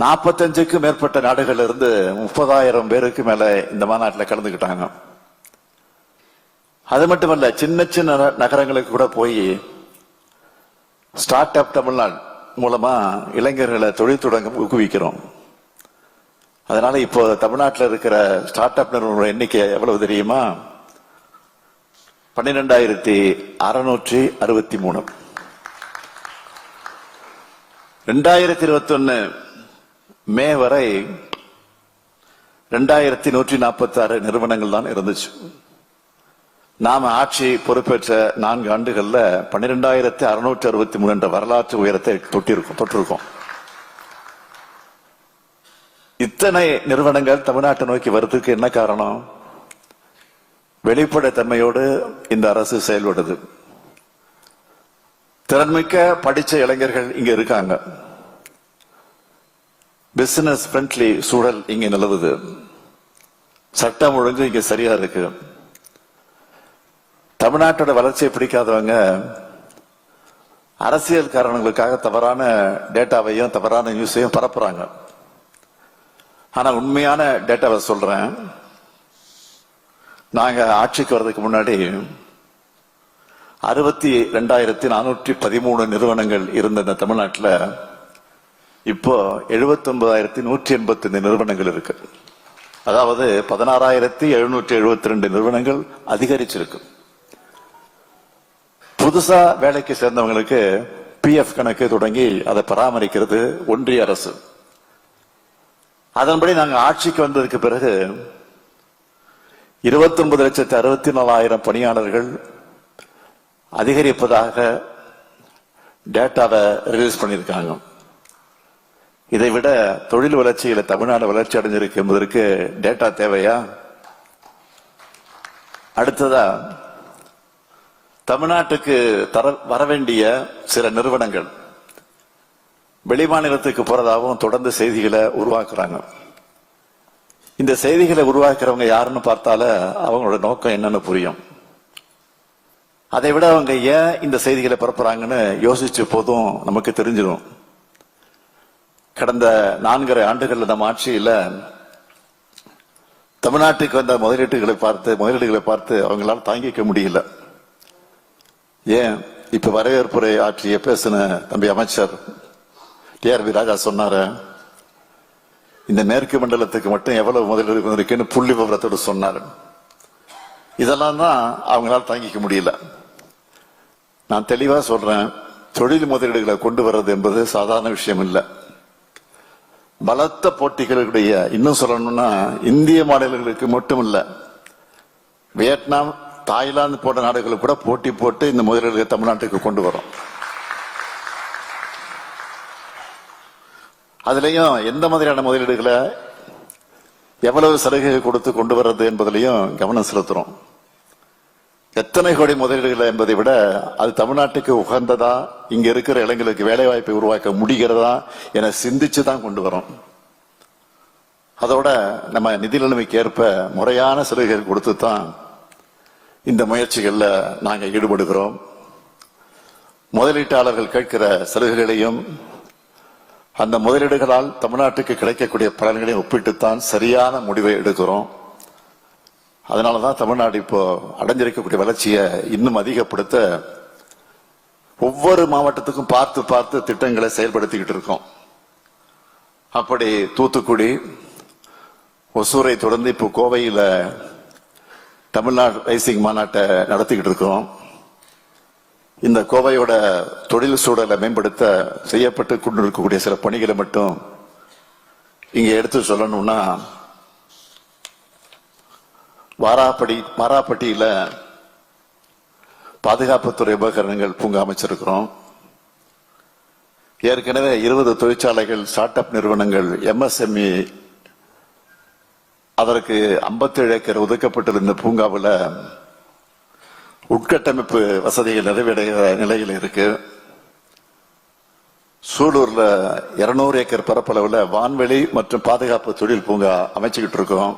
45க்கும் மேற்பட்ட நாடுகள்ல இருந்து 30,000 பேருக்கு மேல இந்த மாநாட்டில் கலந்துக்கிட்டாங்க. அது மட்டுமல்ல, சின்ன சின்ன நகரங்களுக்கு கூட போய் ஸ்டார்ட் அப் தமிழ்நாடு மூலமா இளைஞர்களை தொழில் தொடங்க ஊக்குவிக்கிறோம். அதனால இப்போ தமிழ்நாட்டில் இருக்கிற ஸ்டார்ட் அப் நிறுவனங்களோட எண்ணிக்கை எவ்வளவு தெரியுமா? 12,663. 2021 மே வரை 2,146 நிறுவனங்கள் தான் இருந்துச்சு. நாம ஆட்சி பொறுப்பேற்ற 4 ஆண்டுகள்ல 12,663 என்ற வரலாற்று உயரத்தை தொட்டிருக்கோம். இத்தனை நிறுவனங்கள் தமிழ்நாட்டை நோக்கி வருவதற்கு என்ன காரணம்? வெளிப்படைத்தன்மையோடு இந்த அரசு செயல்படுது. திறன்மிக்க படிச்ச இளைஞர்கள் இங்க இருக்காங்க. பிசினஸ் ஃப்ரெண்ட்லி சூழல் இங்க நிலவுது. சட்டம் ஒழுங்கு இங்க சரியா இருக்கு. தமிழ்நாட்டோட வளர்ச்சியை பிடிக்காதவங்க அரசியல் காரணங்களுக்காக தவறான டேட்டாவையும் தவறான நியூஸையும் பரப்புறாங்க. ஆனா உண்மையான டேட்டாவை சொல்றேன். நாங்க ஆட்சிக்கு வர்றதுக்கு முன்னாடி 62,413 நிறுவனங்கள் இருந்த இந்த தமிழ்நாட்டில் இப்போ 79,185 நிறுவனங்கள் இருக்கு. அதாவது 16,772 நிறுவனங்கள் அதிகரிச்சிருக்கு. புதுசா வேலைக்கு சேர்ந்தவங்களுக்கு PF கணக்கு தொடங்கி அதை பராமரிக்கிறது ஒன்றிய அரசு. அதன்படி நாங்கள் ஆட்சிக்கு வந்ததுக்கு பிறகு 29,64,000 பணியாளர்கள் அதிகரிப்பதாக டேட்டாவை ரிலீஸ் பண்ணியிருக்காங்க. இதை விட தொழில் வளர்ச்சியில தமிழ்நாடு வளர்ச்சி அடைஞ்சிருக்கு என்பதற்கு டேட்டா தேவையா? அடுத்ததா, தமிழ்நாட்டுக்கு வர வேண்டிய சில நிறுவனங்கள் வெளிமாநிலத்துக்கு போறதாகவும் தொடர்ந்து செய்திகளை உருவாக்குறாங்க. இந்த செய்திகளை உருவாக்குறவங்க யாருன்னு பார்த்தால அவங்களோட நோக்கம் என்னன்னு புரியும். அதை விட அவங்க ஏன் இந்த செய்திகளை பரப்புறாங்கன்னு யோசிச்ச போதும் நமக்கு தெரிஞ்சிடும். கடந்த 4.5 ஆண்டுகள் நம்ம ஆட்சியில தமிழ்நாட்டுக்கு வந்த முதலீடுகளை பார்த்து அவங்களால தாங்கிக்க முடியல. ஏன் இப்ப வரவேற்புரை ஆற்றிய பேசின தம்பி அமைச்சர் TRB ராஜா சொன்னார, இந்த மேற்கு மண்டலத்துக்கு மட்டும் எவ்வளவு முதலீடு வந்திருக்குன்னு புள்ளி விவரத்தோடு சொன்னார். இதெல்லாம் தான் அவங்களால தாங்கிக்க முடியல. நான் தெளிவா சொல்றேன், தொழில் முதலீடுகளை கொண்டு வர்றது என்பது சாதாரண விஷயம் இல்லை. பலத்த போட்டிகளுடைய, இன்னும் சொல்லணும்னா இந்திய மாநிலங்களுக்கு மட்டும் இல்ல, வியட்நாம், தாய்லாந்து போன்ற நாடுகளுக்கு கூட போட்டி போட்டு இந்த முதலீடுகளை தமிழ்நாட்டுக்கு கொண்டு வரும். அதுலயும் எந்த மாதிரியான முதலீடுகளை எவ்வளவு சலுகைகள் கொடுத்து கொண்டு வர்றது என்பதிலையும் கவனம் செலுத்துறோம். எத்தனை கோடி முதலீடுகள் என்பதை விட அது தமிழ்நாட்டுக்கு உகந்ததா, இங்க இருக்கிற இளைஞர்களுக்கு வேலை வாய்ப்பை உருவாக்க முடிகிறதா என சிந்திச்சு தான் கொண்டு வரோம். அதோட நம்ம நிதி நிலைமைக்கு ஏற்ப முறையான சலுகைகள் கொடுத்து தான் இந்த முயற்சிகள்ல நாங்க ஈடுபடுகிறோம். முதலீட்டாளர்கள் கேட்கிற சலுகைகளையும் அந்த முதலீடுகளால் தமிழ்நாட்டுக்கு கிடைக்கக்கூடிய பலன்களையும் ஒப்பிட்டுத்தான் சரியான முடிவை எடுக்கிறோம். அதனாலதான் தமிழ்நாடு இப்போ அடைஞ்சிருக்கக்கூடிய வளர்ச்சியை இன்னும் அதிகப்படுத்த ஒவ்வொரு மாவட்டத்துக்கும் பார்த்து பார்த்து திட்டங்களை செயல்படுத்திக்கிட்டு இருக்கோம். அப்படி தூத்துக்குடி, ஒசூரை தொடர்ந்து இப்போ கோவையில தமிழ்நாடு ரைசிங் மாநாட்டை நடத்திக்கிட்டு இருக்கோம். இந்த கோவையோட தொழில் சூழலை மேம்படுத்த செய்யப்பட்டு கொண்டிருக்கக்கூடிய சில பணிகளை மட்டும் இங்க எடுத்து சொல்லணும்னா, வாராப்பட்டியில பாதுகாப்புத்துறை உபகரணங்கள் பூங்கா அமைச்சிருக்கிறோம். ஏற்கனவே 20 தொழிற்சாலைகள், ஸ்டார்ட் அப் நிறுவனங்கள், MSME அதற்கு 57 ஏக்கர் ஒதுக்கப்பட்டிருந்த பூங்காவில் உட்கட்டமைப்பு வசதிகள் நிறைவேறுகிற நிலையில் இருக்கு. சூலூர்ல 200 ஏக்கர் பரப்பளவுல வான்வெளி மற்றும் பாதுகாப்பு தொழில் பூங்கா அமைச்சுக்கிட்டு இருக்கோம்.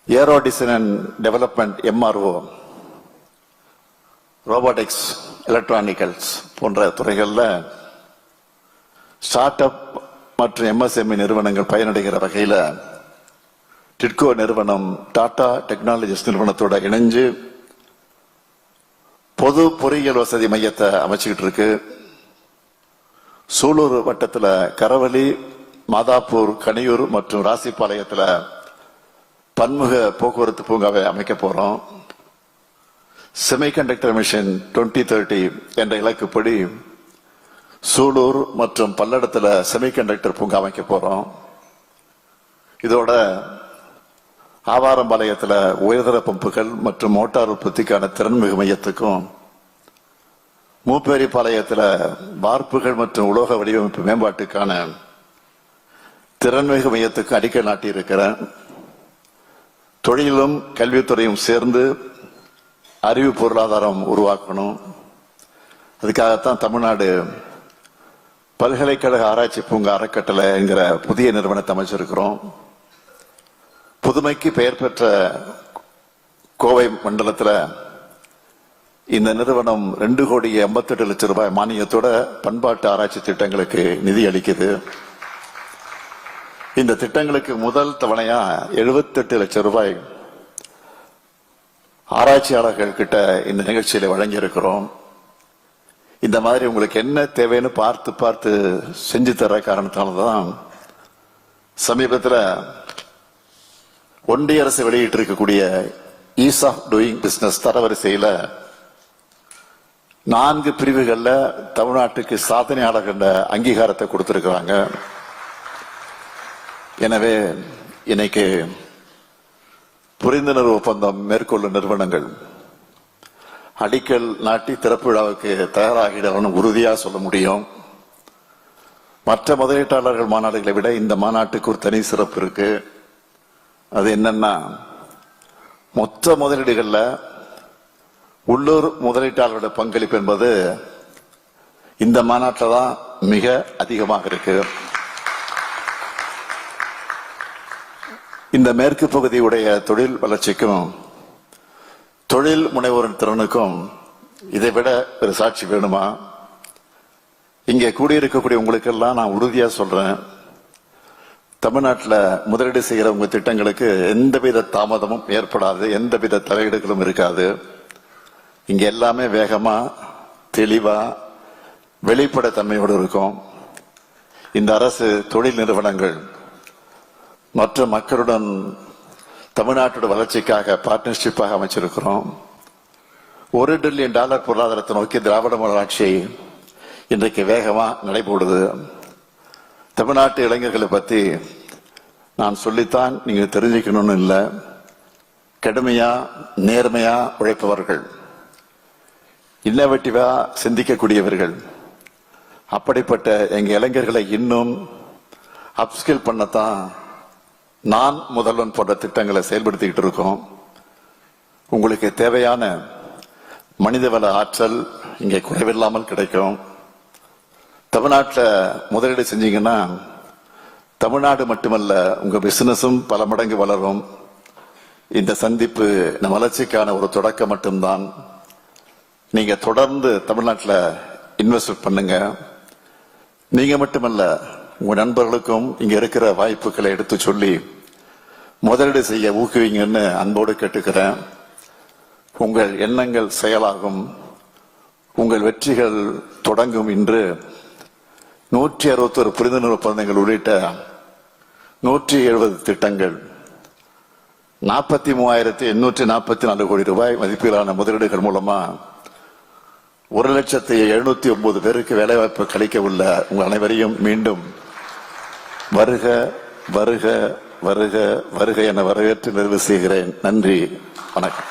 Aero design and development, MRO, robotics, electronicals போன்ற துறைகள்ல ஸ்டார்ட் அப் மற்றும் எம்எஸ்எம்இ நிறுவனங்கள் பயனடைகிற வகையில் டிட்கோ நிறுவனம் டாடா டெக்னாலஜிஸ் நிறுவனத்தோட இணைஞ்சு பொது பொறியியல் வசதி மையத்தை அமைச்சுக்கிட்டு இருக்கு. சூலூர் வட்டத்தில் கரவலி, மாதாப்பூர், கனியூர் மற்றும் ராசிபாளையத்தில் பன்முக போக்குவரத்து பூங்காவை அமைக்க போறோம். செமிகண்டக்டர் மிஷன் 2030 என்ற இலக்குப்படி சூலூர் மற்றும் பல்லடத்தில் செமிகண்டக்டர் பூங்கா அமைக்க போறோம். இதோட ஆவாரம்பாளையத்தில் உயர்தர பம்புகள் மற்றும் மோட்டார் உற்பத்திக்கான திறன்மிகு மையத்துக்கும், மூப்பேரிப்பாளையத்தில் வார்ப்புகள் மற்றும் உலோக வடிவமைப்பு மேம்பாட்டுக்கான திறன்மிகு மையத்துக்கு அடிக்கல் நாட்டியிருக்கிறேன். தொழிலும் கல்வித்துறையும் சேர்ந்து அறிவு பொருளாதாரம் உருவாக்கணும். அதுக்காகத்தான் தமிழ்நாடு பல்கலைக்கழக ஆராய்ச்சி பூங்கா அறக்கட்டளை என்கிற புதிய நிறுவனத்தை அமைச்சிருக்கிறோம். புதுமைக்கு பெயர் பெற்ற கோவை மண்டலத்தில் இந்த நிறுவனம் 2,88,00,000 ரூபாய் மானியத்தோட பண்பாட்டு ஆராய்ச்சி திட்டங்களுக்கு நிதி அளிக்குது. இந்த திட்டங்களுக்கு முதல் தவணையா 78 லட்சம் ரூபாய் ஆராய்ச்சியாளர்கள் கிட்ட இந்த நிகழ்ச்சியில வழங்கி இருக்கிறோம். இந்த மாதிரி உங்களுக்கு என்ன தேவைன்னு பார்த்து பார்த்து செஞ்சு தர காரணத்தால்தான் சமீபத்தில் ஒன்றிய அரசு வெளியிட்டு இருக்கக்கூடிய ஈஸ் ஆஃப் டூயிங் பிசினஸ் தரவரிசையில் 4 பிரிவுகள்ல தமிழ்நாட்டுக்கு சாதனையாளர்கள் அங்கீகாரத்தை கொடுத்திருக்கிறாங்க. எனவே இன்னைக்கு புரிந்துணர்வு ஒப்பந்தம் மேற்கொள்ளும் நிறுவனங்கள் அடிக்கல் நாட்டி திறப்பு விழாவுக்கு தயாராகிடணும் உறுதியா சொல்ல முடியும். மற்ற முதலீட்டாளர்கள் மாநாடுகளை விட இந்த மாநாட்டுக்கு ஒரு தனி சிறப்பு இருக்கு. அது என்னன்னா, மொத்த முதலீடுகள்ல உள்ளூர் முதலீட்டாளர்களோட பங்களிப்பு என்பது இந்த மாநாட்டில் தான் மிக அதிகமாக இருக்கு. இந்த மேற்கு பகுதியுடைய தொழில் வளர்ச்சிக்கும் தொழில் முனைவோரின் திறனுக்கும் இதை விட ஒரு சாட்சி வேணுமா? இங்கே கூடியிருக்கக்கூடிய உங்களுக்கெல்லாம் நான் உறுதியா சொல்றேன், தமிழ்நாட்டில் முதலீடு செய்கிற உங்க திட்டங்களுக்கு எந்தவித தாமதமும் ஏற்படாது, எந்தவித தலையீடுகளும் இருக்காது. இங்க எல்லாமே வேகமா, தெளிவா, வெளிப்பட தன்மையோடு இருக்கும். இந்த அரசு தொழில் நிறுவனங்கள் மற்ற மக்களுடன் தமிழ்நாட்டோட வளர்ச்சிக்காக பார்ட்னர்ஷிப்பாக அமைச்சிருக்கிறோம். $1 டிரில்லியன் பொருளாதாரத்தை நோக்கி திராவிட மாடல் இன்றைக்கு வேகமா நடைபோடுது. தமிழ்நாட்டு இளைஞர்களை பத்தி நான் சொல்லித்தான் நீங்க தெரிஞ்சுக்கணும்னு இல்லை. கடுமையா நேர்மையா உழைப்பவர்கள், இன்னோவேட்டிவா சிந்திக்கக்கூடியவர்கள். அப்படிப்பட்ட எங்க இளைஞர்களை இன்னும் அப்ஸ்கில் பண்ணத்தான் நான் முதல்வன் போன்ற திட்டங்களை செயல்படுத்திக்கிட்டு இருக்கோம். உங்களுக்கு தேவையான மனிதவள ஆற்றல் இங்கே குறைவில்லாமல் கிடைக்கும். தமிழ்நாட்டில் முதலீடு செஞ்சீங்கன்னா தமிழ்நாடு மட்டுமல்ல, உங்க பிசினஸும் பல மடங்கு வளரும். இந்த சந்திப்பு நம் வளர்ச்சிக்கான ஒரு தொடக்கம் மட்டும்தான். நீங்க தொடர்ந்து தமிழ்நாட்டில் இன்வெஸ்ட் பண்ணுங்க. நீங்க மட்டுமல்ல, உங்க நண்பர்களுக்கும் இங்க இருக்கிற வாய்ப்புகளை எடுத்து சொல்லி முதலீடு செய்ய ஊக்குவிங்கன்னு அன்போடு கேட்டுக்கிறேன். உங்கள் எண்ணங்கள் செயலாகும், உங்கள் வெற்றிகள் தொடங்கும். இன்று 161 புரிந்துணர்வு ஒப்பந்தங்கள் உள்ளிட்ட 170 திட்டங்கள், 43,844 கோடி ரூபாய் மதிப்பிலான முதலீடுகள் மூலமா 1,709,000 பேருக்கு வேலைவாய்ப்பு கிடைக்க உள்ள உங்கள் அனைவரையும் மீண்டும் வருக வருக வருக வருக என வரவேற்று நிறைவு செய்கிறேன். நன்றி, வணக்கம்.